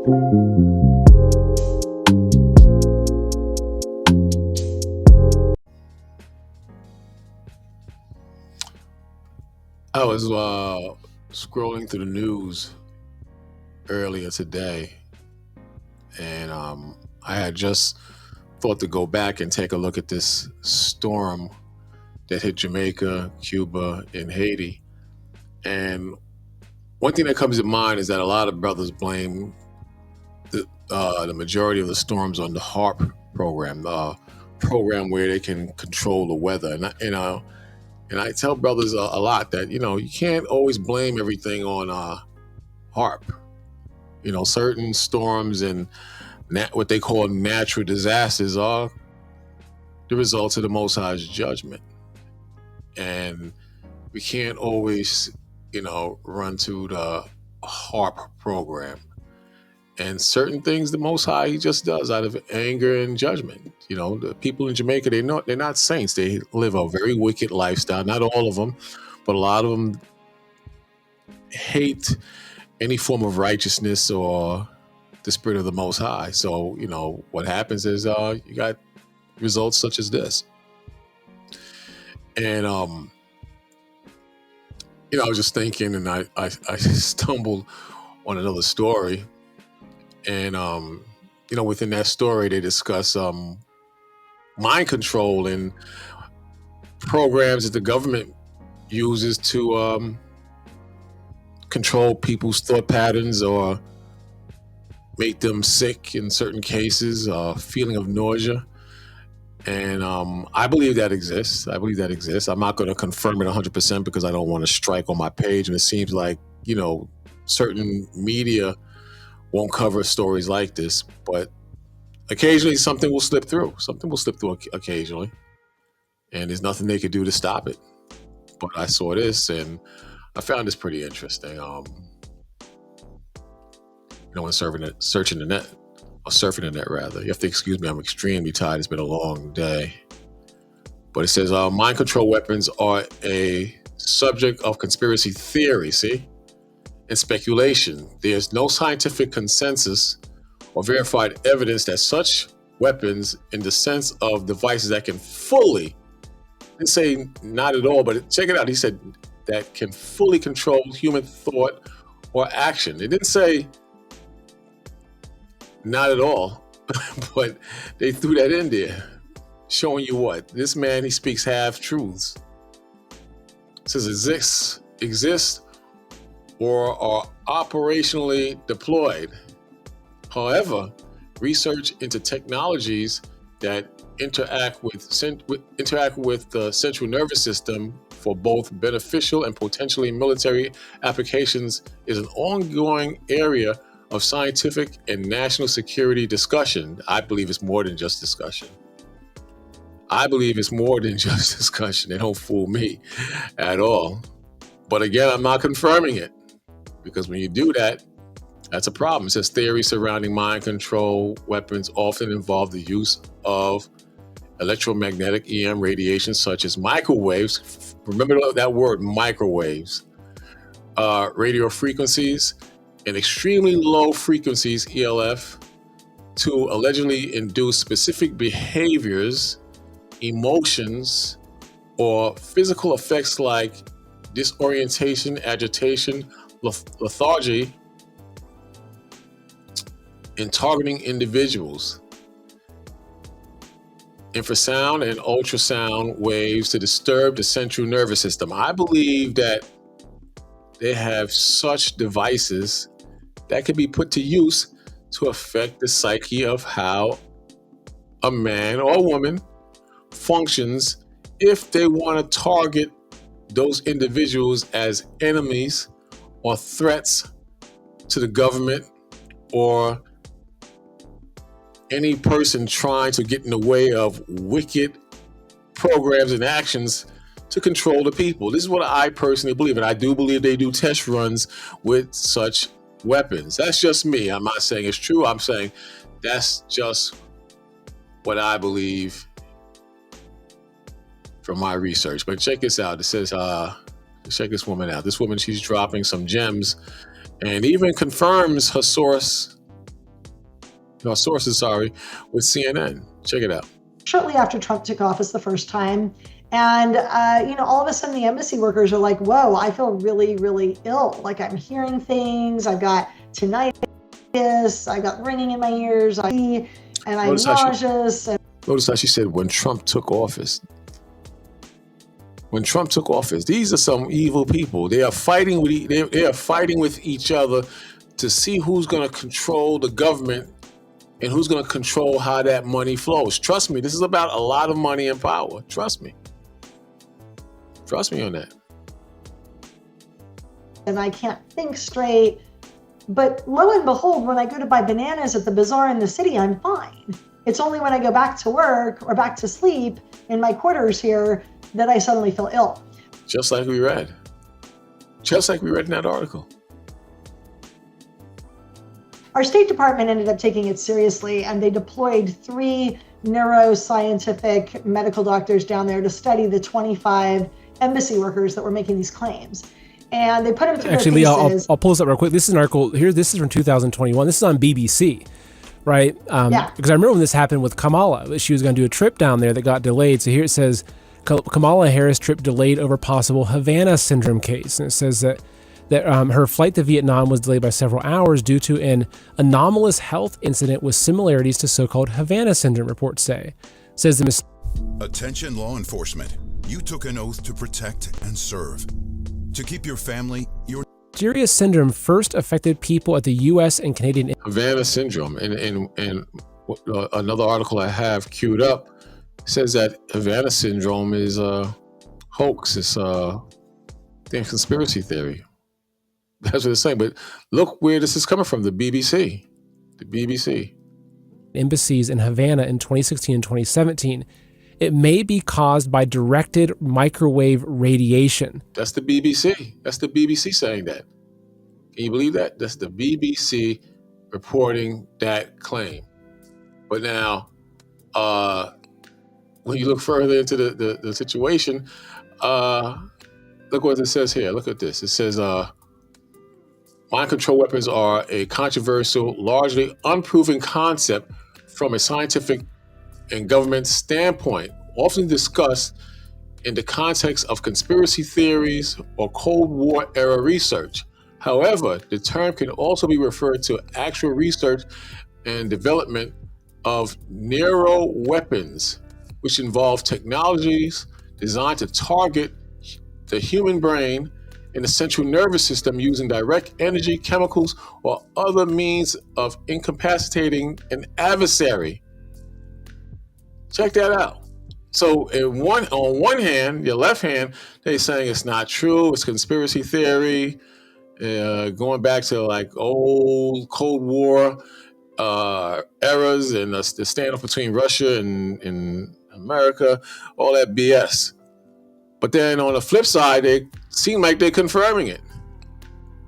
I was scrolling through the news earlier today, and I had just thought to go back and take a look at this storm that hit Jamaica, Cuba, and Haiti. And one thing that comes to mind is that a lot of brothers blame the majority of the storms on the HARP program, the program where they can control the weather. And I tell brothers a lot that you can't always blame everything on HARP. Certain storms and what they call natural disasters are the results of the Most High's judgment, and we can't always run to the HARP program. And certain things the Most High He just does out of anger and judgment. The people in Jamaica, they're not saints. They live a very wicked lifestyle. Not all of them, but a lot of them hate any form of righteousness or the spirit of the Most High. So what happens is you got results such as this. And I was just thinking, and I stumbled on another story. And within that story, they discuss mind control and programs that the government uses to control people's thought patterns or make them sick in certain cases, feeling of nausea. And I believe that exists. I'm not going to confirm it 100% because I don't want to strike on my page. And it seems like, certain media won't cover stories like this, but occasionally something will slip through. Occasionally, and there's nothing they could do to stop it. But I saw this, and I found this pretty interesting. When searching the net, or surfing the net rather. You have to excuse me. I'm extremely tired. It's been a long day. But it says mind control weapons are a subject of conspiracy theory. See. And speculation. There's no scientific consensus or verified evidence that such weapons, in the sense of devices that can fully, didn't say not at all, but check it out. He said that can fully control human thought or action. It didn't say not at all, but they threw that in there, showing you what this man, he speaks half truths. It says exist or are operationally deployed. However, research into technologies that interact with the central nervous system for both beneficial and potentially military applications is an ongoing area of scientific and national security discussion. I believe it's more than just discussion. They don't fool me at all. But again, I'm not confirming it. Because when you do that, that's a problem. It says theories surrounding mind control weapons often involve the use of electromagnetic EM radiation, such as microwaves. Remember that word, microwaves. Radio frequencies and extremely low frequencies, ELF, to allegedly induce specific behaviors, emotions, or physical effects like disorientation, agitation, lethargy in targeting individuals. Infrasound and ultrasound waves to disturb the central nervous system. I believe that they have such devices that can be put to use to affect the psyche of how a man or a woman functions if they want to target those individuals as enemies or threats to the government or any person trying to get in the way of wicked programs and actions to control the people. This is what I personally believe, and I do believe they do test runs with such weapons. That's just me. I'm not saying it's true. I'm saying that's just what I believe from my research. But check this out. It says, check this woman out. This woman, she's dropping some gems and even confirms her source No, sources, sorry, with CNN. Check it out. Shortly after Trump took office the first time. And, all of a sudden the embassy workers are like, whoa, I feel really, really ill. Like I'm hearing things. I've got tinnitus. I got ringing in my ears. And I'm nauseous. Notice how she said when Trump took office. When Trump took office, these are some evil people. They are fighting with each other to see who's going to control the government and who's going to control how that money flows. Trust me, this is about a lot of money and power. Trust me. Trust me on that. And I can't think straight. But lo and behold, when I go to buy bananas at the bazaar in the city, I'm fine. It's only when I go back to work or back to sleep in my quarters here that I suddenly feel ill. Just like we read. Just like we read in that article. Our State Department ended up taking it seriously, and they deployed 3 neuroscientific medical doctors down there to study the 25 embassy workers that were making these claims. And they put them through Actually, their Leah, thesis. I'll pull this up real quick. This is an article here. This is from 2021. This is on BBC, right? Yeah. Because I remember when this happened with Kamala. She was going to do a trip down there that got delayed. So here it says, Kamala Harris trip delayed over possible Havana syndrome case. And it says that her flight to Vietnam was delayed by several hours due to an anomalous health incident with similarities to so-called Havana syndrome, reports say. Says the Attention law enforcement. You took an oath to protect and serve. To keep your family, your mysterious syndrome first affected people at the U.S. and Canadian. Havana syndrome. And another article I have queued up says that Havana syndrome is a hoax. It's a conspiracy theory. That's what it's saying. But look where this is coming from, the BBC. The BBC. Embassies in Havana in 2016 and 2017. It may be caused by directed microwave radiation. That's the BBC. That's the BBC saying that. Can you believe that? That's the BBC reporting that claim. But now, when you look further into the situation, look what it says here. Look at this. It says, mind control weapons are a controversial, largely unproven concept from a scientific and government standpoint, often discussed in the context of conspiracy theories or Cold War era research. However, the term can also be referred to actual research and development of neuroweapons, which involve technologies designed to target the human brain and the central nervous system using direct energy, chemicals, or other means of incapacitating an adversary. Check that out. So on one hand, your left hand, they're saying it's not true, it's conspiracy theory, going back to like old Cold War eras and the standoff between Russia and America, all that BS. But then on the flip side, they seem like they're confirming it.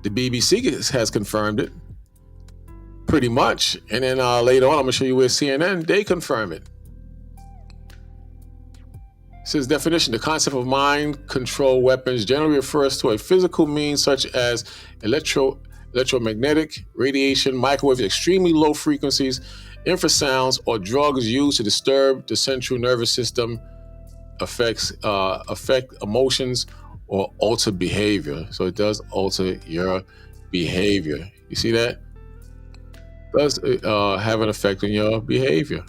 The BBC has confirmed it, pretty much. And then later on, I'm gonna show you where CNN, they confirm it. It says definition, the concept of mind control weapons generally refers to a physical means such as electromagnetic radiation, microwaves, extremely low frequencies, infrasounds, or drugs used to disturb the central nervous system, affect emotions, or alter behavior. So it does alter your behavior. You see that? It does have an effect on your behavior.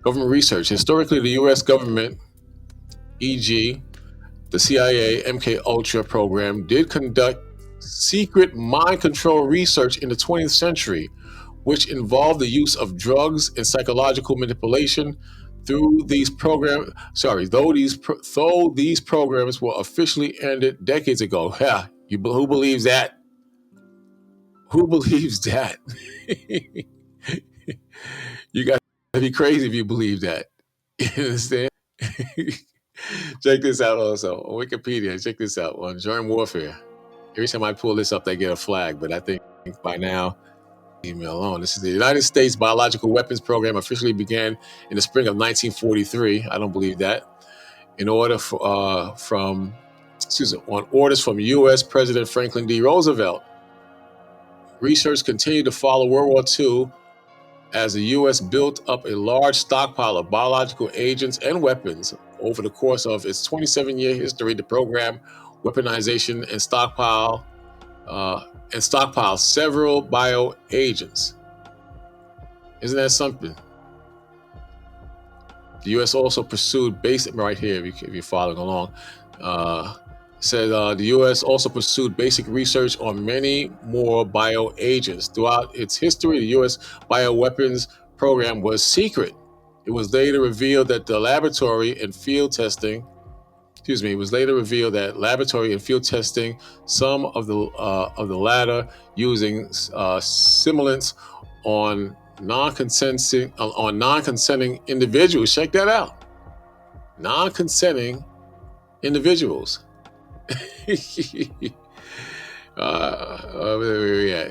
Government research. Historically, the U.S. government, e.g., the CIA MK Ultra program, did conduct secret mind control research in the 20th century, which involved the use of drugs and psychological manipulation. Though these programs were officially ended decades ago. Yeah, who believes that? Who believes that? You got to be crazy if you believe that. You understand? Check this out also on Wikipedia. Check this out on germ warfare. Every time I pull this up, they get a flag, but I think by now, leave me alone. This is the United States Biological Weapons Program officially began in the spring of 1943. I don't believe that. On orders from U.S. President Franklin D. Roosevelt. Research continued to follow World War II as the U.S. built up a large stockpile of biological agents and weapons over the course of its 27-year history. The program weaponization and stockpile several bioagents. Isn't that something? The U.S. also pursued basic, right here, if you're following along, said the U.S. also pursued basic research on many more bioagents. Throughout its history, the U.S. bioweapons program was secret. It was later revealed that laboratory and field testing, some of the latter using simulants on non-consenting individuals. Check that out. Non-consenting individuals.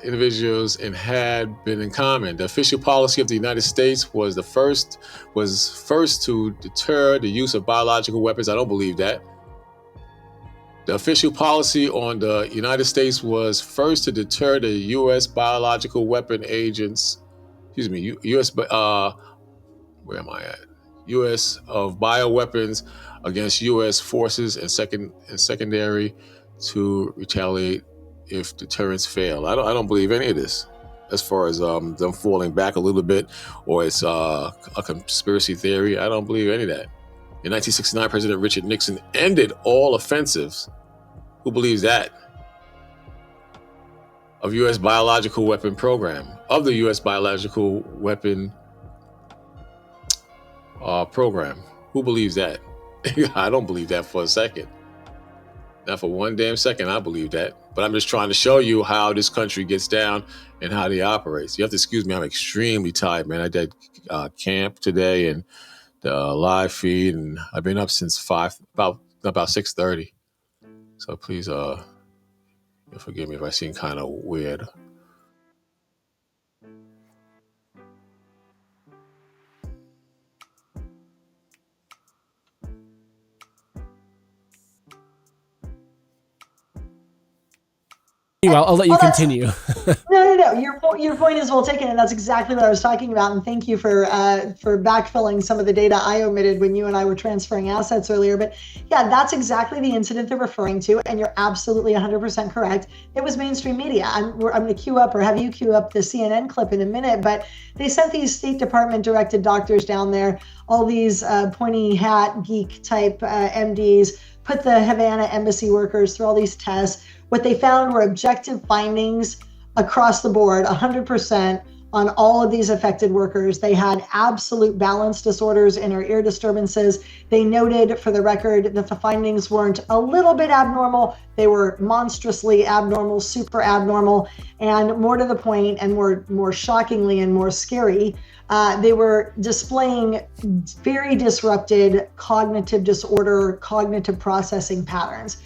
Individuals and had been in common. The official policy of the United States was first to deter the use of biological weapons. I don't believe that. The official policy on the United States was first to deter the U.S. biological weapon agents. U.S. Where am I at? U.S. of bioweapons against U.S. forces and secondary to retaliate if deterrence failed. I don't believe any of this, as far as them falling back a little bit, or it's a conspiracy theory. I don't believe any of that. In 1969, President Richard Nixon ended all offensives. Who believes that? Of U.S. biological weapon program, of the U.S. biological weapon program. Who believes that? I don't believe that for a second. Not for one damn second I believe that. But I'm just trying to show you how this country gets down and how they operate. You have to excuse me, I'm extremely tired, man. I did camp today and the live feed, and I've been up since about 6:30. So please forgive me if I seem kind of weird. I'll let you continue. No. Your point is well taken, and that's exactly what I was talking about. And thank you for backfilling some of the data I omitted when you and I were transferring assets earlier. But yeah, that's exactly the incident they're referring to, and you're absolutely 100% correct. It was mainstream media. I'm going to queue up, or have you queue up the CNN clip in a minute, but they sent these State Department directed doctors down there, all these pointy hat geek type MDs, put the Havana embassy workers through all these tests. What they found were objective findings across the board, 100% on all of these affected workers. They had absolute balance disorders, inner ear disturbances. They noted for the record that the findings weren't a little bit abnormal. They were monstrously abnormal, super abnormal, and more to the point and more shockingly and more scary, they were displaying very disrupted cognitive disorder, cognitive processing patterns.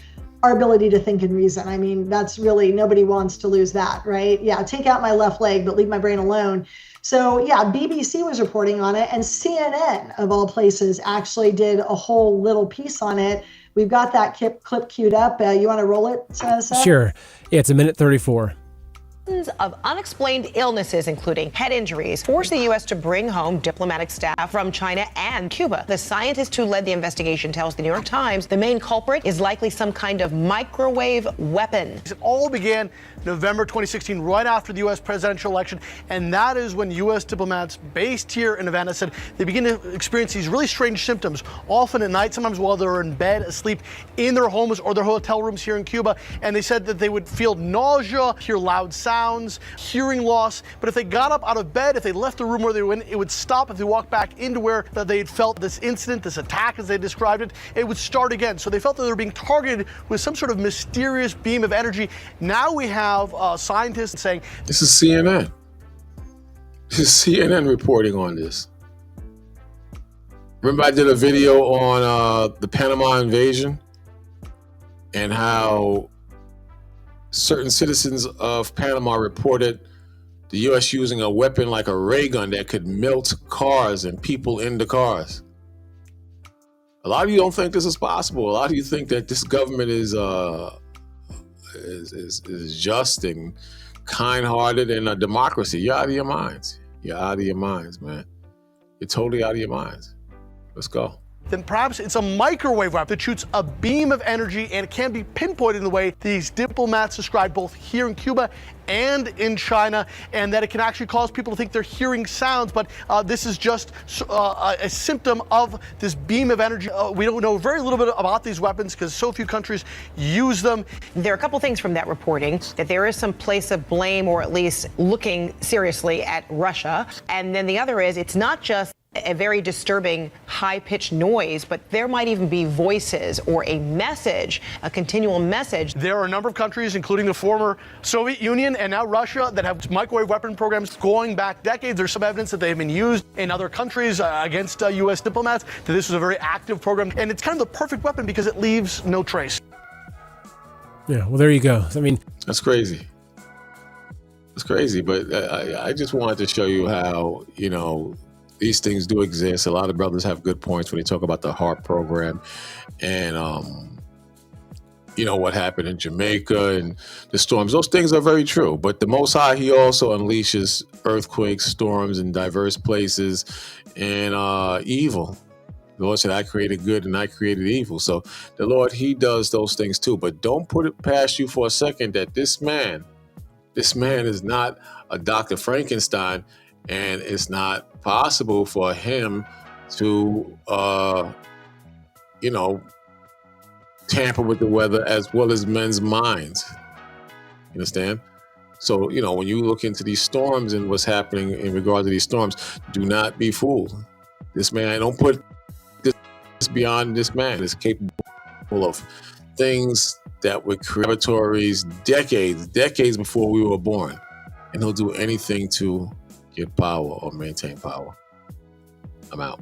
Our ability to think and reason. I mean, that's really, nobody wants to lose that, right? Yeah, take out my left leg, but leave my brain alone. So yeah, BBC was reporting on it, and CNN, of all places, actually did a whole little piece on it. We've got that clip queued up. You want to roll it, Seth? Sure. Yeah, it's 1:34. Of unexplained illnesses, including head injuries, forced the U.S. to bring home diplomatic staff from China and Cuba. The scientist who led the investigation tells the New York Times the main culprit is likely some kind of microwave weapon. It all began November 2016, right after the U.S. presidential election, and that is when U.S. diplomats based here in Havana said they begin to experience these really strange symptoms, often at night, sometimes while they're in bed, asleep in their homes or their hotel rooms here in Cuba. And they said that they would feel nausea, hear loud sounds, hearing loss. But if they got up out of bed, if they left the room where they were in, it would stop. If they walked back into where they had felt this incident, this attack as they described it, it would start again. So they felt that they were being targeted with some sort of mysterious beam of energy. Now we have scientists saying, this is CNN. This is CNN reporting on this. Remember I did a video on the Panama invasion and how certain citizens of Panama reported the U.S. using a weapon like a ray gun that could melt cars and people in the cars. A lot of you don't think this is possible. A lot of you think that this government is just and kind-hearted and a democracy. You're out of your minds. You're out of your minds, man. You're totally out of your minds. Let's go. Then perhaps it's a microwave weapon that shoots a beam of energy, and it can be pinpointed in the way these diplomats described both here in Cuba and in China, and that it can actually cause people to think they're hearing sounds, but this is just a symptom of this beam of energy. We don't know very little bit about these weapons because so few countries use them. There are a couple things from that reporting, that there is some place of blame, or at least looking seriously at Russia. And then the other is, it's not just a very disturbing high-pitched noise, but there might even be voices or a message, a continual message. There are a number of countries, including the former Soviet Union and now Russia, that have microwave weapon programs going back decades. There's some evidence that they've been used in other countries against U.S. diplomats, that this was a very active program. And it's kind of the perfect weapon because it leaves no trace. Yeah, well, there you go. I mean, that's crazy. It's crazy, but I just wanted to show you how, these things do exist. A lot of brothers have good points when they talk about the HARP program and, what happened in Jamaica and the storms. Those things are very true. But the Most High, he also unleashes earthquakes, storms in diverse places and evil. The Lord said, I created good and I created evil. So the Lord, he does those things too. But don't put it past you for a second that this man is not a Dr. Frankenstein, and it's not possible for him to, tamper with the weather as well as men's minds. You understand? So, when you look into these storms and what's happening in regard to these storms, do not be fooled. This man, don't put this beyond this man. Is capable of things that were laboratories decades before we were born. And he'll do anything to get power or maintain power. I'm out.